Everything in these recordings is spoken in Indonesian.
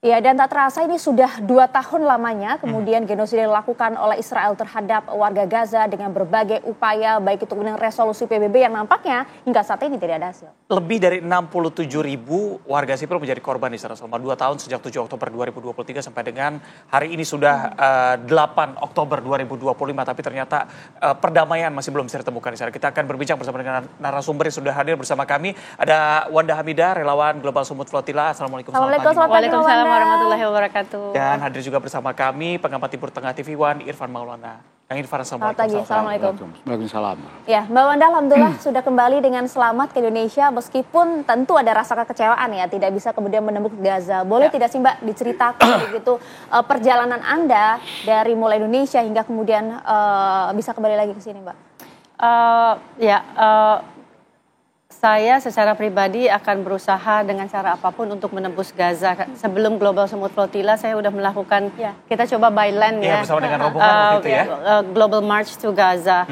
Ya, dan tak terasa ini sudah 2 tahun lamanya kemudian genosida dilakukan oleh Israel terhadap warga Gaza dengan berbagai upaya baik itu dengan resolusi PBB yang nampaknya hingga saat ini tidak ada hasil. Lebih dari 67.000 warga sipil menjadi korban di sana selama 2 tahun sejak 7 Oktober 2023 sampai dengan hari ini sudah 8 Oktober 2025, tapi ternyata perdamaian masih belum bisa ditemukan di sana. Kita akan berbincang bersama dengan narasumber yang sudah hadir bersama kami. Ada Wanda Hamidah, relawan Global Sumut Flotilla. Assalamualaikum. Waalaikumsalam warahmatullahi wabarakatuh. Dan hadir juga bersama kami pengamat Timur Tengah TV One Irfan Maulana. Kang Irfan, assalamualaikum. Assalamualaikum. Waalaikumsalam. Ya, Mbak Wanda, alhamdulillah sudah kembali dengan selamat ke Indonesia meskipun tentu ada rasa kekecewaan ya, tidak bisa kemudian menembus Gaza. Boleh tidak sih Mbak diceritakan begitu perjalanan Anda dari mulai Indonesia hingga kemudian bisa kembali lagi ke sini, Mbak? Saya secara pribadi akan berusaha dengan cara apapun untuk menembus Gaza. Sebelum Global Sumut Flotilla saya sudah melakukan, kita coba by land bersama dengan rombongan waktu itu Global March to Gaza.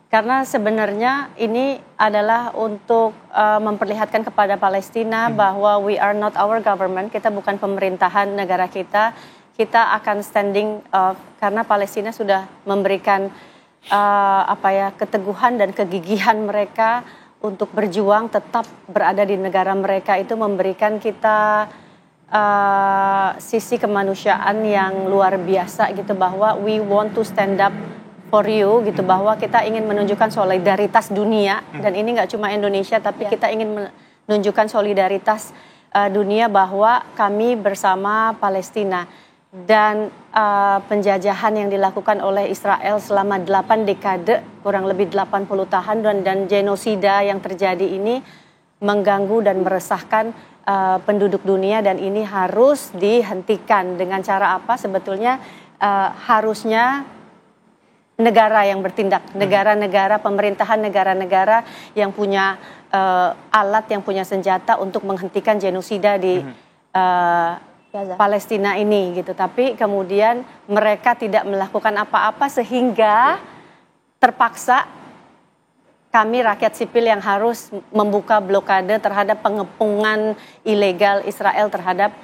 Karena sebenarnya ini adalah untuk memperlihatkan kepada Palestina bahwa we are not our government, kita bukan pemerintahan negara kita. Kita akan standing karena Palestina sudah memberikan keteguhan dan kegigihan mereka untuk berjuang tetap berada di negara mereka, itu memberikan kita sisi kemanusiaan yang luar biasa gitu, bahwa we want to stand up for you gitu, bahwa kita ingin menunjukkan solidaritas dunia, dan ini nggak cuma Indonesia tapi kita ingin menunjukkan solidaritas dunia bahwa kami bersama Palestina. Dan penjajahan yang dilakukan oleh Israel selama 8 dekade, kurang lebih 80 tahun, dan genosida yang terjadi ini mengganggu dan meresahkan penduduk dunia, dan ini harus dihentikan. Dengan cara apa? Sebetulnya harusnya negara yang bertindak, negara-negara, pemerintahan negara-negara yang punya alat, yang punya senjata untuk menghentikan genosida di Gaza. Palestina ini gitu. Tapi kemudian mereka tidak melakukan apa-apa sehingga terpaksa kami rakyat sipil yang harus membuka blokade terhadap pengepungan ilegal Israel terhadap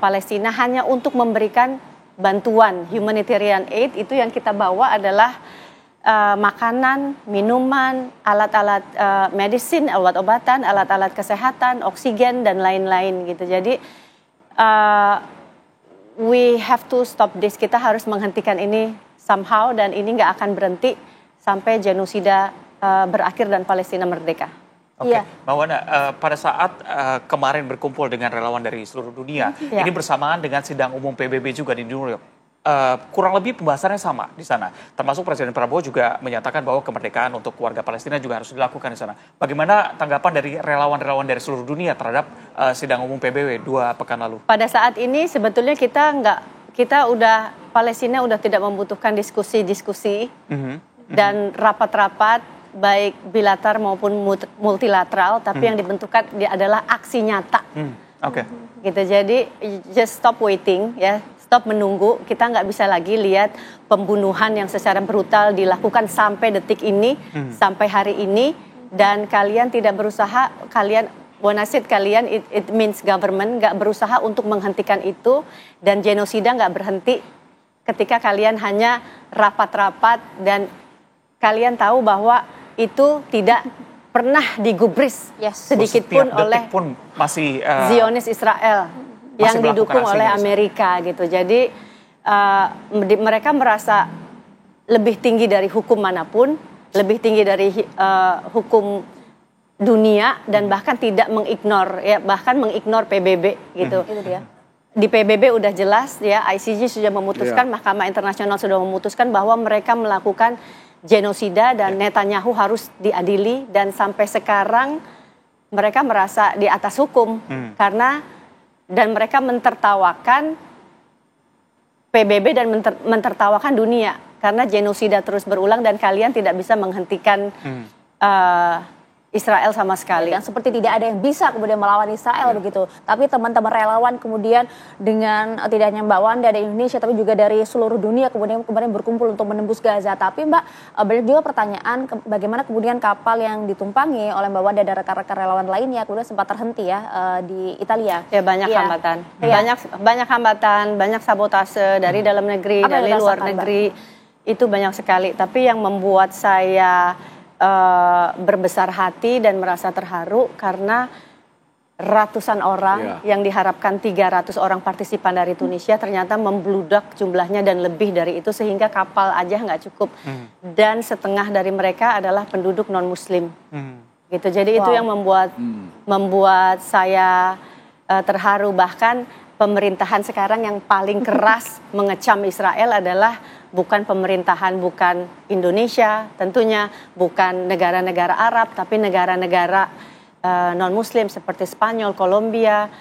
Palestina hanya untuk memberikan bantuan humanitarian aid. Itu yang kita bawa adalah makanan, minuman, alat-alat medicine, obat-obatan, alat-alat kesehatan, oksigen dan lain-lain gitu. Jadi we have to stop this. Kita harus menghentikan ini somehow, dan ini nggak akan berhenti sampai genosida berakhir dan Palestina merdeka. Oke, Mbak Wanda, pada saat kemarin berkumpul dengan relawan dari seluruh dunia, ini bersamaan dengan sidang umum PBB juga di New York. Kurang lebih pembahasannya sama di sana. Termasuk Presiden Prabowo juga menyatakan bahwa kemerdekaan untuk warga Palestina juga harus dilakukan di sana. Bagaimana tanggapan dari relawan-relawan dari seluruh dunia terhadap sidang umum PBB 2 pekan lalu? Pada saat ini sebetulnya Palestina udah tidak membutuhkan diskusi-diskusi dan rapat-rapat baik bilateral maupun multilateral, tapi yang dibentukkan adalah aksi nyata. Gitu. Jadi just stop waiting ya. Stop menunggu, kita nggak bisa lagi lihat pembunuhan yang secara brutal dilakukan sampai detik ini, sampai hari ini, dan kalian tidak berusaha, it means government nggak berusaha untuk menghentikan itu, dan genosida nggak berhenti ketika kalian hanya rapat-rapat, dan kalian tahu bahwa itu tidak pernah digubris sedikit pun oleh Zionis Israel yang didukung oleh Amerika gitu. Jadi mereka merasa lebih tinggi dari hukum manapun, lebih tinggi dari hukum dunia, dan bahkan tidak mengignore PBB gitu. Itu dia. Di PBB udah jelas ya, ICJ sudah memutuskan, Mahkamah Internasional sudah memutuskan bahwa mereka melakukan genosida dan Netanyahu harus diadili, dan sampai sekarang mereka merasa di atas hukum dan mereka mentertawakan PBB dan mentertawakan dunia karena genosida terus berulang dan kalian tidak bisa menghentikan Israel sama sekali. Dan seperti tidak ada yang bisa kemudian melawan Israel begitu. Tapi teman-teman relawan kemudian dengan tidak hanya Mbak Wanda dari Indonesia tapi juga dari seluruh dunia kemudian kemarin berkumpul untuk menembus Gaza. Tapi Mbak, banyak juga pertanyaan bagaimana kemudian kapal yang ditumpangi oleh Mbak Wanda dan rekan-rekan relawan lainnya kemudian sempat terhenti ya di Italia. Ya banyak hambatan. Banyak hambatan, banyak sabotase dari dalam negeri, dari luar negeri. Itu banyak sekali. Tapi yang membuat saya berbesar hati dan merasa terharu karena ratusan orang yang diharapkan 300 orang partisipan dari Tunisia ternyata membludak jumlahnya dan lebih dari itu sehingga kapal aja nggak cukup dan setengah dari mereka adalah penduduk non Muslim gitu. Jadi itu yang membuat saya terharu. Bahkan pemerintahan sekarang yang paling keras mengecam Israel adalah bukan pemerintahan, bukan Indonesia tentunya, bukan negara-negara Arab, tapi negara-negara non-Muslim seperti Spanyol, Kolombia,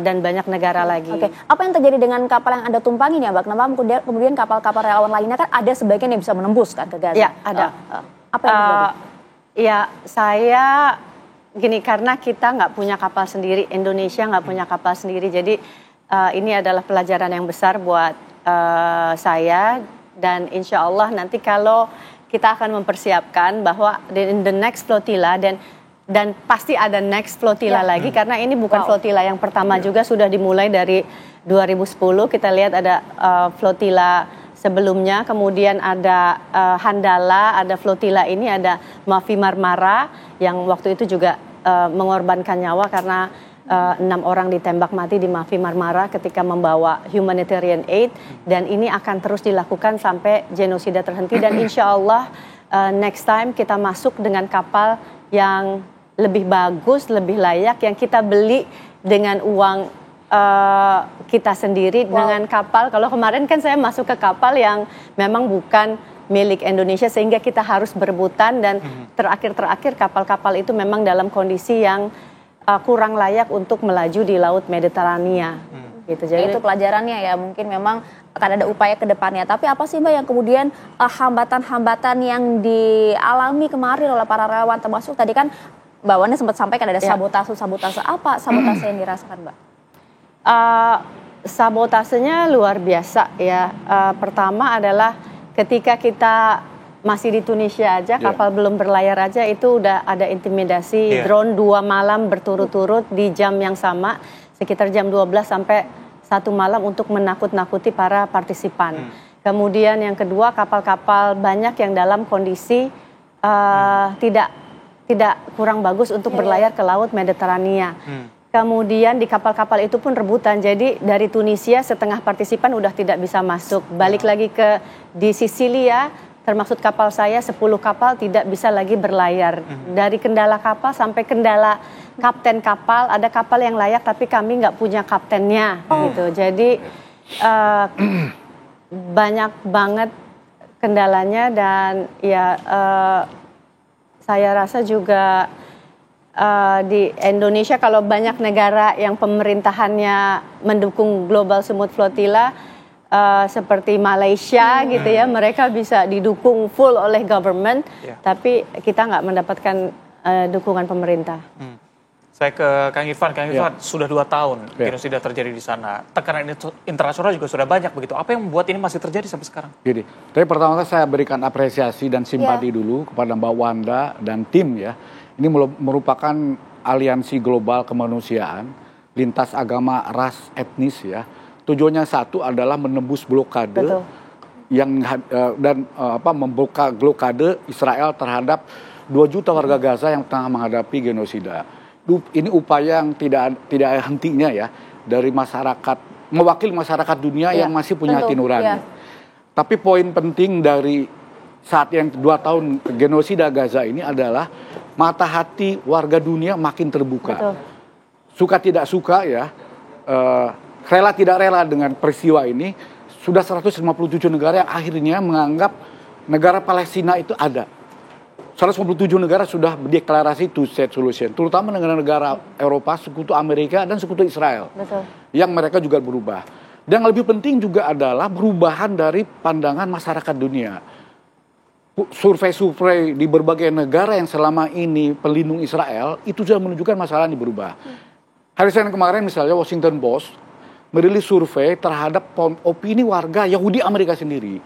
dan banyak negara lagi. Oke. Apa yang terjadi dengan kapal yang Anda tumpangi ya, Mbak? Kenapa kemudian kapal-kapal relawan lainnya kan ada sebagian yang bisa menembus kan ke Gaza? Ya, ada. Apa yang terjadi? Ya, saya gini, karena kita nggak punya kapal sendiri, Indonesia nggak punya kapal sendiri, jadi ini adalah pelajaran yang besar buat saya dan insya Allah nanti kalau kita akan mempersiapkan bahwa in the next flotilla dan pasti ada next flotilla lagi karena ini bukan flotilla yang pertama juga sudah dimulai dari 2010 kita lihat ada flotilla sebelumnya kemudian ada Handala, ada flotilla ini ada Mafi Marmara yang waktu itu juga mengorbankan nyawa karena 6 orang ditembak mati di Mafi Marmara ketika membawa humanitarian aid dan ini akan terus dilakukan sampai genosida terhenti dan insya Allah next time kita masuk dengan kapal yang lebih bagus, lebih layak yang kita beli dengan uang kita sendiri dengan kapal. Kalau kemarin kan saya masuk ke kapal yang memang bukan milik Indonesia sehingga kita harus berebutan dan terakhir kapal-kapal itu memang dalam kondisi yang kurang layak untuk melaju di Laut Mediterania. Gitu. Jadi itu pelajarannya ya, mungkin memang akan ada upaya ke depannya. Tapi apa sih Mbak yang kemudian hambatan-hambatan yang dialami kemarin oleh para relawan, termasuk tadi kan Mbak Wanda sempat sampaikan ada sabotase. Apa sabotase yang dirasakan Mbak? Sabotasenya luar biasa ya. Pertama adalah ketika kita masih di Tunisia aja, kapal belum berlayar aja itu udah ada intimidasi, drone 2 malam berturut-turut di jam yang sama, sekitar jam 12 sampai 1 malam untuk menakut-nakuti para partisipan. Kemudian yang kedua kapal-kapal banyak yang dalam kondisi tidak kurang bagus untuk berlayar ke Laut Mediterania. Kemudian di kapal-kapal itu pun rebutan, jadi dari Tunisia setengah partisipan udah tidak bisa masuk. Balik lagi di Sisilia, termasuk kapal saya 10 kapal tidak bisa lagi berlayar. Dari kendala kapal sampai kendala kapten kapal, ada kapal yang layak tapi kami nggak punya kaptennya gitu. Jadi banyak banget kendalanya dan ya saya rasa juga di Indonesia kalau banyak negara yang pemerintahannya mendukung Global Smooth Flotilla seperti Malaysia gitu ya, mereka bisa didukung full oleh government, tapi kita nggak mendapatkan dukungan pemerintah. Saya ke Kang Irfan. Sudah 2 tahun genosida terjadi di sana. Tekanan internasional juga sudah banyak begitu. Apa yang membuat ini masih terjadi sampai sekarang? Jadi, tapi pertama saya berikan apresiasi dan simpati dulu kepada Mbak Wanda dan tim ya. Ini merupakan aliansi global kemanusiaan, lintas agama, ras, etnis ya. Tujuannya satu adalah menembus blokade membuka blokade Israel terhadap 2 juta warga Gaza yang tengah menghadapi genosida. Ini upaya yang tidak hentinya ya dari masyarakat, mewakili masyarakat dunia yang masih punya hati nurani. Tapi poin penting dari saat yang 2 tahun genosida Gaza ini adalah mata hati warga dunia makin terbuka. Suka tidak suka ya. Rela tidak rela dengan peristiwa ini, sudah 157 negara yang akhirnya menganggap negara Palestina itu ada. 157 negara sudah berdeklarasi two-state solution, terutama negara-negara Eropa, sekutu Amerika, dan sekutu Israel. Yang mereka juga berubah. Dan yang lebih penting juga adalah perubahan dari pandangan masyarakat dunia. survei-survei di berbagai negara yang selama ini pelindung Israel itu sudah menunjukkan masalah ini berubah. Hari Senin kemarin misalnya Washington Post merilis survei terhadap opini warga Yahudi Amerika sendiri.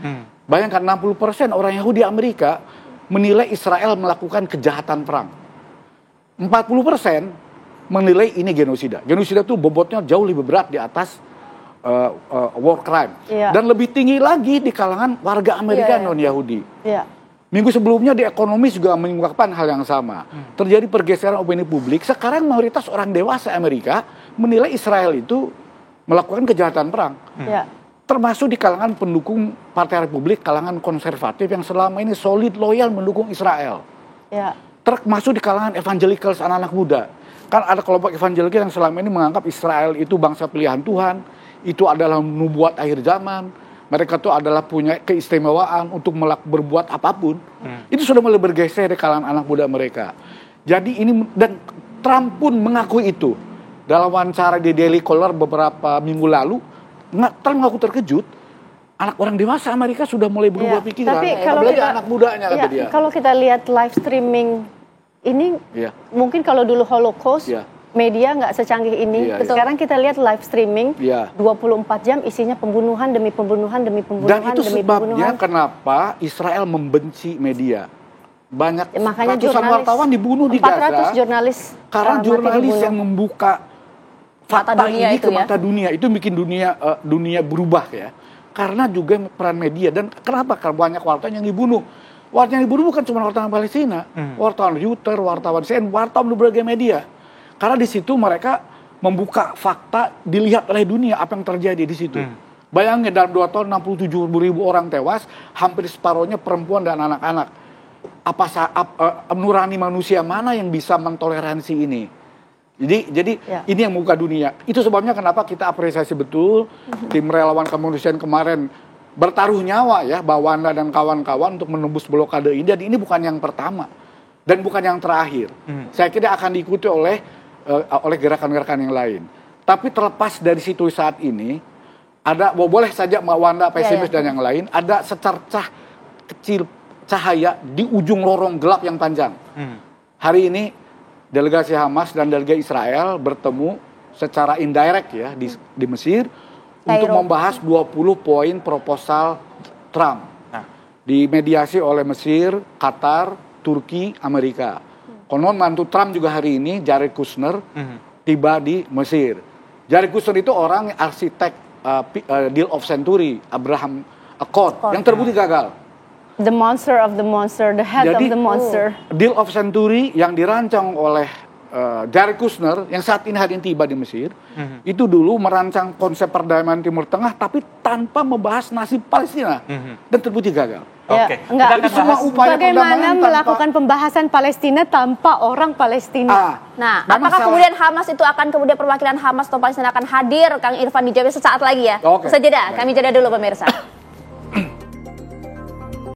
Bayangkan 60% orang Yahudi Amerika menilai Israel melakukan kejahatan perang. 40% menilai ini genosida. Genosida itu bobotnya jauh lebih berat di atas war crime. Dan lebih tinggi lagi di kalangan warga Amerika non-Yahudi. Minggu sebelumnya di Ekonomis juga mengungkapkan hal yang sama. Terjadi pergeseran opini publik. Sekarang mayoritas orang dewasa Amerika menilai Israel itu melakukan kejahatan perang. Termasuk di kalangan pendukung Partai Republik, kalangan konservatif yang selama ini solid, loyal mendukung Israel. Termasuk di kalangan evangelicals, anak-anak muda. Kan ada kelompok evangelikal yang selama ini menganggap Israel itu bangsa pilihan Tuhan, itu adalah nubuat akhir zaman. Mereka itu adalah punya keistimewaan untuk berbuat apapun. Itu sudah mulai bergeser di kalangan anak muda mereka. Jadi ini, dan Trump pun mengakui itu. Dalam wawancara di Daily Caller beberapa minggu lalu, Trump mengaku terkejut. Anak orang dewasa Amerika sudah mulai berubah pikiran. Tapi kalau anak mudanya kata dia. Kalau kita lihat live streaming ini, mungkin kalau dulu Holocaust, media nggak secanggih ini. Sekarang kita lihat live streaming 24 jam isinya pembunuhan demi pembunuhan demi pembunuhan. Dan itu sebabnya kenapa Israel membenci media. Banyak ratusan wartawan dibunuh di Gaza. 400 jurnalis. Karena jurnalis yang membuka fakta ini ke mata dunia itu bikin dunia berubah ya. Karena juga peran media. Dan kenapa? Karena banyak wartawan yang dibunuh. Wartawan yang dibunuh bukan cuma wartawan Palestina, wartawan Reuters, wartawan CNN, wartawan berbagai media. Karena di situ mereka membuka fakta, dilihat oleh dunia apa yang terjadi di situ. Bayangin dalam 2 tahun 67.000 orang tewas, hampir separuhnya perempuan dan anak-anak. Nurani manusia mana yang bisa mentoleransi ini? Jadi ini yang membuka dunia. Itu sebabnya kenapa kita apresiasi betul tim relawan kemanusiaan kemarin bertaruh nyawa ya, Mbak Wanda dan kawan-kawan untuk menembus blokade ini. Dan ini bukan yang pertama dan bukan yang terakhir. Saya kira akan diikuti oleh gerakan-gerakan yang lain. Tapi terlepas dari situ saat ini, ada boleh saja Mbak Wanda pesimis dan yang lain, ada secercah kecil cahaya di ujung lorong gelap yang panjang. Hari ini delegasi Hamas dan delegasi Israel bertemu secara indirect ya di Mesir untuk membahas 20 poin proposal Trump. Dimediasi oleh Mesir, Qatar, Turki, Amerika. Konon mantu Trump juga hari ini, Jared Kushner, tiba di Mesir. Jared Kushner itu orang arsitek Deal of Century, Abraham Accord, yang terbukti gagal. The monster of the monster, the head of the monster. Deal of Century yang dirancang oleh Jared Kushner, yang saat ini hari ini tiba di Mesir, itu dulu merancang konsep perdamaian Timur Tengah, tapi tanpa membahas nasib Palestina. Dan terbukti gagal. Enggak, semua upaya bagaimana melakukan pembahasan Palestina tanpa orang Palestina. Nah, apakah kemudian Hamas itu akan kemudian perwakilan Hamas atau Palestina akan hadir? Kang Irfan dijawab sesaat lagi ya. Usai jeda, kami jeda dulu pemirsa.